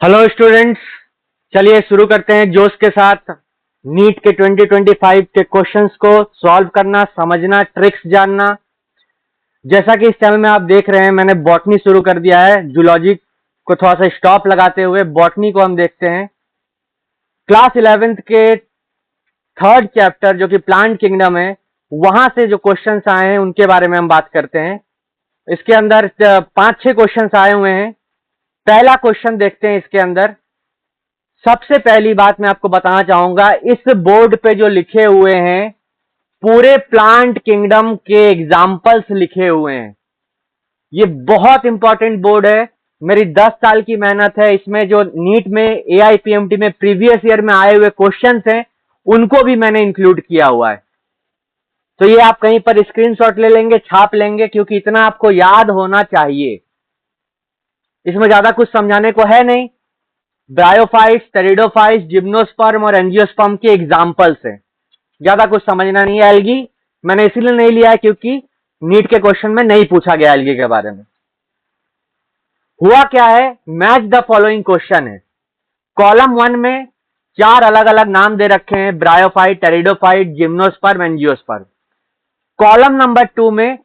Hello students, चलिए शुरू करते हैं जोश के साथ। नीट के 2025 के क्वेश्चंस को सॉल्व करना, समझना, ट्रिक्स जानना। जैसा कि इस चैनल में आप देख रहे हैं, मैंने बॉटनी शुरू कर दिया है। जूलॉजी को थोड़ा सा स्टॉप लगाते हुए बॉटनी को हम देखते हैं। क्लास 11th के थर्ड चैप्टर जो कि प्लांट किंगडम है, वहां से जो क्वेश्चंस आए हैं उनके बारे में हम बात करते हैं। इसके अंदर 5-6 क्वेश्चंस आए हुए हैं। पहला क्वेश्चन देखते हैं। इसके अंदर सबसे पहली बात मैं आपको बताना चाहूंगा, इस बोर्ड पे जो लिखे हुए हैं पूरे प्लांट किंगडम के एग्जाम्पल्स लिखे हुए हैं। ये बहुत इंपॉर्टेंट बोर्ड है। मेरी 10 साल की मेहनत है इसमें। जो नीट में एआईपीएमटी में प्रीवियस ईयर में आए हुए क्वेश्चंस हैं उनको भी मैंने इंक्लूड किया हुआ है। तो ये आप कहीं पर स्क्रीनशॉट ले लेंगे, छाप लेंगे, क्योंकि इतना आपको याद होना चाहिए। इसमें ज्यादा कुछ समझाने को है नहीं। ब्रायोफाइट्स, टेरिडोफाइट्स, जिम्नोस्पर्म और एंजियोस्पर्म के एग्जाम्पल्स हैं। ज्यादा कुछ समझना नहीं है। एल्गी मैंने इसीलिए नहीं लिया है क्योंकि नीट के क्वेश्चन में नहीं पूछा गया एल्गी के बारे में। हुआ क्या है, मैच द फॉलोइंग क्वेश्चन है। कॉलम 1 में 4 अलग अलग नाम दे रखे हैं, bryophyte, pteridophyte, gymnosperm, angiosperm. Column number 2 में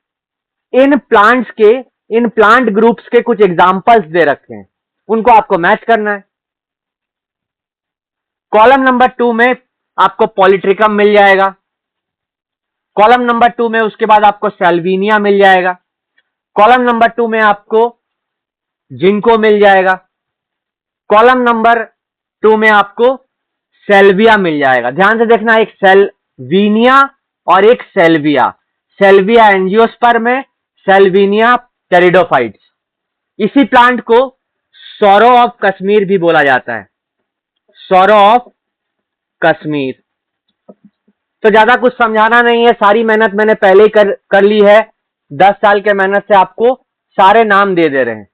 इन प्लांट ग्रुप्स के कुछ एग्जाम्पल्स दे रखे हैं, उनको आपको मैच करना है। कॉलम नंबर 2 में आपको पॉलीट्रिकम मिल जाएगा। कॉलम नंबर 2 में उसके बाद आपको सेल्विनिया मिल जाएगा। कॉलम नंबर 2 में आपको जिंको मिल जाएगा। कॉलम नंबर 2 में आपको सेल्विया मिल जाएगा। ध्यान से देखना, एक सेल्विनिया और एक सेल्विया। सेल्विया एंजियोस्पर्म है, सेल्विनिया टेरिडोफाइट्स। इसी प्लांट को सौरो ऑफ कश्मीर भी बोला जाता है, सौरो ऑफ कश्मीर। तो ज्यादा कुछ समझाना नहीं है, सारी मेहनत मैंने पहले ही कर ली है। 10 साल के मेहनत से आपको सारे नाम दे रहे हैं।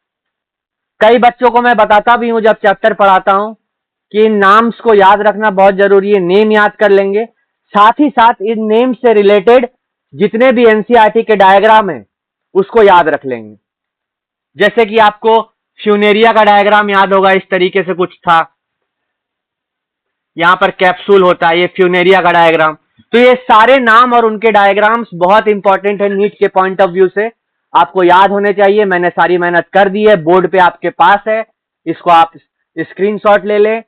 कई बच्चों को मैं बताता भी हूं जब चैप्टर पढ़ाता हूं कि इन नाम्स को याद रखना बहुत जरूरी है। नेम याद कर लेंगे, साथ ही साथ इन नेम से रिलेटेड जितने भी एनसीईआरटी के डायग्राम है उसको याद रख लेंगे। जैसे कि आपको फ्यूनेरिया का डायग्राम याद होगा, इस तरीके से कुछ था। यहां पर कैप्सूल होता है, ये फ्यूनेरिया का डायग्राम। तो ये सारे नाम और उनके डायग्राम्स बहुत इंपॉर्टेंट है नीट के पॉइंट ऑफ व्यू से, आपको याद होने चाहिए। मैंने सारी मेहनत कर दी है, बोर्ड पे आपके पास है। इसको आप स्क्रीनशॉट ले लें,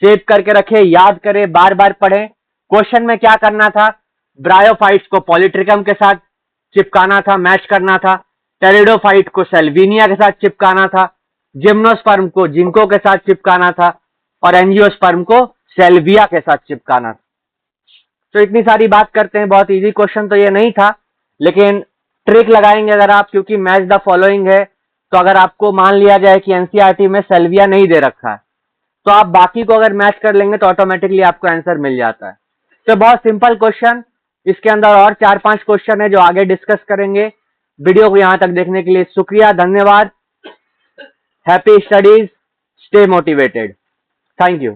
सेव करके रखें, याद करें, बार बार पढ़ें। क्वेश्चन में क्या करना था, ब्रायोफाइट्स को पॉलीट्रिकम के साथ चिपकाना था, मैच करना था। टेरिडोफाइट को सेल्विनिया के साथ चिपकाना था। जिम्नोस्पर्म को जिंको के साथ चिपकाना था और एंजियोस्पर्म को सेल्विया के साथ चिपकाना था। तो इतनी सारी बात करते हैं। बहुत इजी क्वेश्चन तो ये नहीं था, लेकिन ट्रिक लगाएंगे अगर आप, क्योंकि मैच द फॉलोइंग है। तो अगर आपको मान लिया जाए कि एनसीईआरटी में सेल्विया नहीं दे रखा है, तो आप बाकी को अगर मैच कर लेंगे तो ऑटोमेटिकली आपको आंसर मिल जाता है। तो बहुत सिंपल क्वेश्चन। इसके अंदर और 4-5 क्वेश्चन है जो आगे डिस्कस करेंगे। वीडियो को यहां तक देखने के लिए शुक्रिया, धन्यवाद। Happy studies, stay motivated. Thank you.